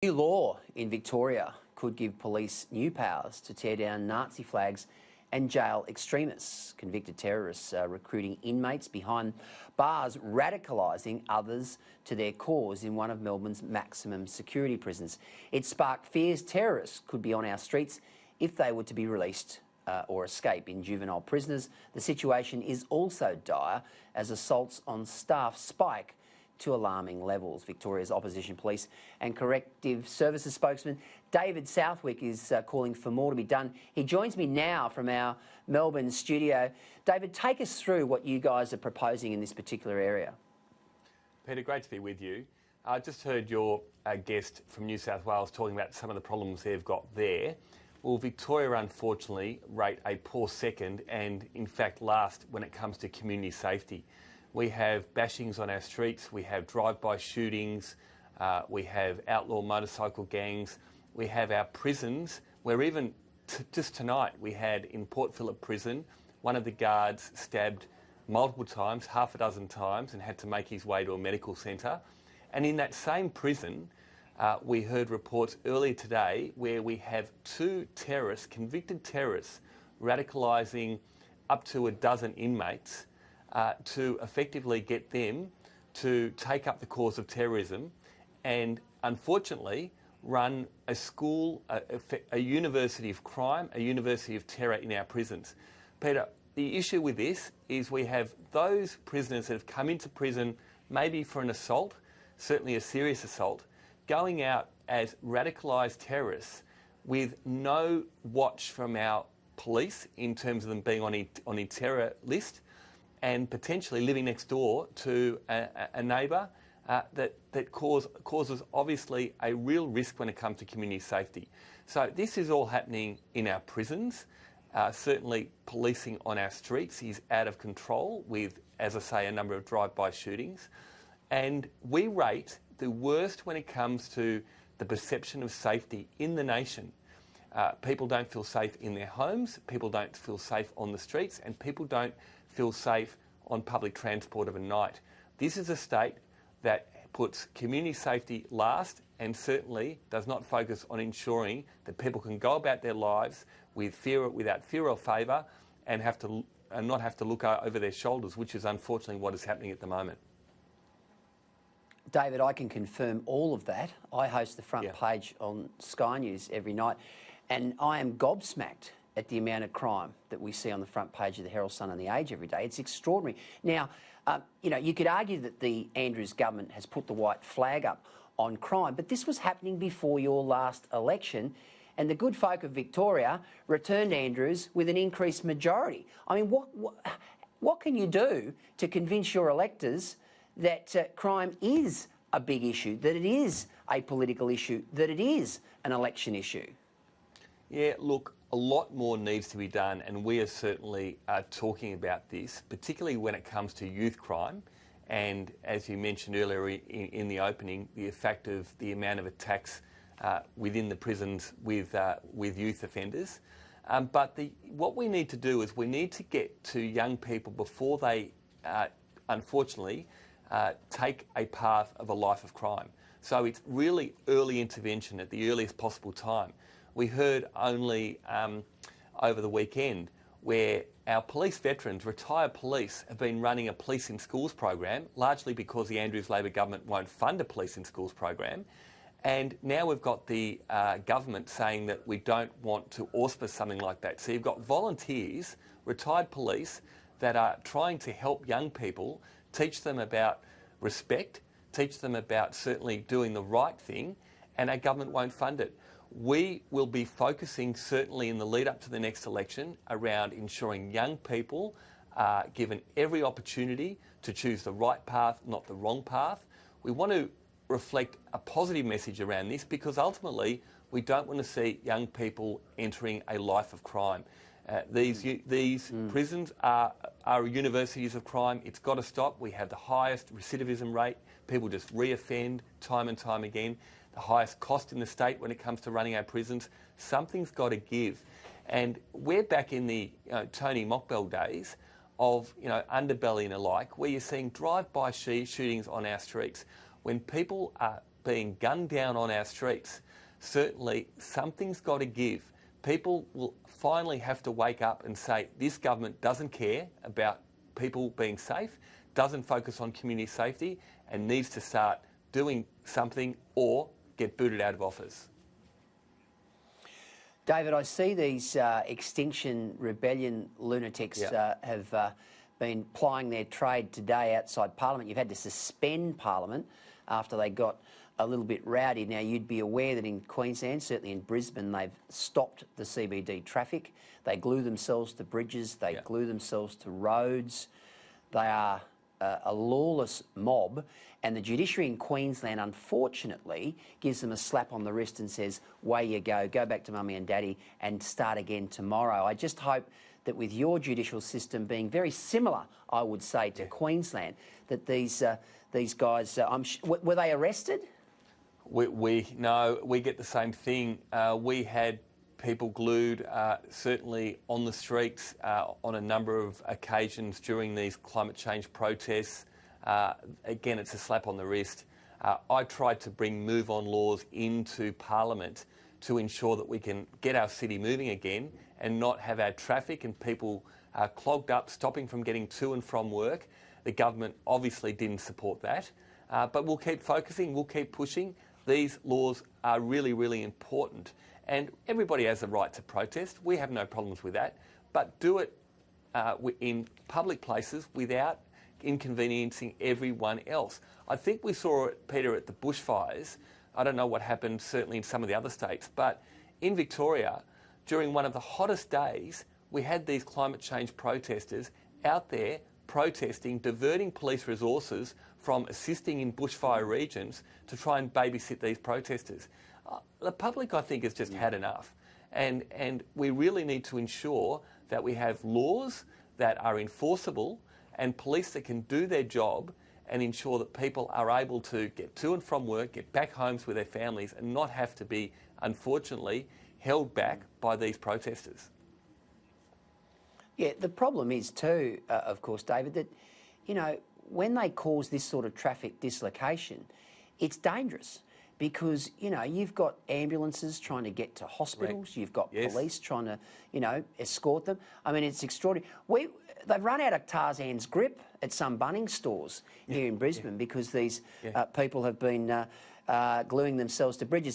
New law in Victoria could give police new powers to tear down Nazi flags and jail extremists. Convicted terrorists are recruiting inmates behind bars, radicalising others to their cause in one of Melbourne's maximum security prisons. It sparked fears terrorists could be on our streets if they were to be released or escape. In juvenile prisoners, the situation is also dire as assaults on staff spike to alarming levels. Victoria's opposition police and corrective services spokesman David Southwick is calling for more to be done. He joins me now from our Melbourne studio. David, take us through what you guys are proposing in this particular area. Peter, great to be with you. I just heard your guest from New South Wales talking about some of the problems they've got there. Well, Victoria, unfortunately, rate a poor second and, in fact, last when it comes to community safety. We have bashings on our streets, we have drive-by shootings, we have outlaw motorcycle gangs, we have our prisons, where even just tonight we had in Port Phillip Prison, one of the guards stabbed multiple times, half a dozen times, and had to make his way to a medical centre. And in that same prison, we heard reports earlier today where we have 2 terrorists, convicted terrorists, radicalising up to a dozen inmates to effectively get them to take up the cause of terrorism and, unfortunately, run a school, a university of crime, a university of terror in our prisons. Peter, the issue with this is we have those prisoners that have come into prison maybe for an assault, certainly a serious assault, going out as radicalised terrorists with no watch from our police in terms of them being on a terror list, and potentially living next door to a neighbour that causes obviously a real risk when it comes to community safety. So this is all happening in our prisons. Certainly policing on our streets is out of control with, as I say, a number of drive-by shootings. And we rate the worst when it comes to the perception of safety in the nation. People don't feel safe in their homes, people don't feel safe on the streets, and people don't feel safe on public transport of a night. This is a state that puts community safety last and certainly does not focus on ensuring that people can go about their lives without fear or favour and not have to look over their shoulders, which is unfortunately what is happening at the moment. David, I can confirm all of that. I host the front page on Sky News every night, and I am gobsmacked at the amount of crime that we see on the front page of the Herald Sun and the Age every day. It's extraordinary. Now, you could argue that the Andrews government has put the white flag up on crime, but this was happening before your last election, and the good folk of Victoria returned Andrews with an increased majority. I mean, what can you do to convince your electors that crime is a big issue, that it is a political issue, that it is an election issue? Yeah, look, a lot more needs to be done, and we are certainly talking about this, particularly when it comes to youth crime. And as you mentioned earlier in the opening, the fact of the amount of attacks within the prisons with youth offenders. But what we need to do is we need to get to young people before they, unfortunately, take a path of a life of crime. So it's really early intervention at the earliest possible time. We heard only over the weekend where our police veterans, retired police, have been running a police in schools program, largely because the Andrews Labor government won't fund a police in schools program. And now we've got the government saying that we don't want to auspice something like that. So you've got volunteers, retired police, that are trying to help young people, teach them about respect, teach them about certainly doing the right thing, and our government won't fund it. We will be focusing certainly in the lead up to the next election around ensuring young people are given every opportunity to choose the right path, not the wrong path. We want to reflect a positive message around this because ultimately we don't want to see young people entering a life of crime. These prisons are universities of crime. It's got to stop. We have the highest recidivism rate. People just re-offend time and time again. The highest cost in the state when it comes to running our prisons. Something's got to give. And we're back in the Tony Mockbell days of underbelly and alike, where you're seeing drive-by shootings on our streets. When people are being gunned down on our streets, certainly something's got to give. People will finally have to wake up and say, this government doesn't care about people being safe, doesn't focus on community safety, and needs to start doing something or get booted out of office. David, I see these Extinction Rebellion lunatics have been plying their trade today outside Parliament. You've had to suspend Parliament after they got a little bit rowdy. Now, you'd be aware that in Queensland, certainly in Brisbane, they've stopped the CBD traffic. They glue themselves to bridges. They glue themselves to roads. They are a lawless mob. And the judiciary in Queensland, unfortunately, gives them a slap on the wrist and says, way you go back to mummy and daddy and start again tomorrow. I just hope that with your judicial system being very similar, I would say, to Queensland, that these guys, were they arrested? No, we get the same thing. We had people glued, certainly on the streets on a number of occasions during these climate change protests. Again, it's a slap on the wrist. I tried to bring move-on laws into Parliament to ensure that we can get our city moving again and not have our traffic and people clogged up, stopping from getting to and from work. The government obviously didn't support that, but we'll keep focusing, we'll keep pushing. These laws are really, really important, and everybody has the right to protest. We have no problems with that, but do it in public places without inconveniencing everyone else. I think we saw it, Peter, at the bushfires. I don't know what happened, certainly in some of the other states, but in Victoria, during one of the hottest days, we had these climate change protesters out there protesting, diverting police resources from assisting in bushfire regions to try and babysit these protesters. The public, I think, has just had enough. And we really need to ensure that we have laws that are enforceable and police that can do their job and ensure that people are able to get to and from work, get back homes with their families and not have to be, unfortunately, held back by these protesters. Yeah, the problem is too, of course, David, that, you know, when they cause this sort of traffic dislocation, it's dangerous because, you know, you've got ambulances trying to get to hospitals, you've got police trying to, you know, escort them. I mean, it's extraordinary. They've run out of Tarzan's grip at some Bunnings stores here in Brisbane because these people have been gluing themselves to bridges.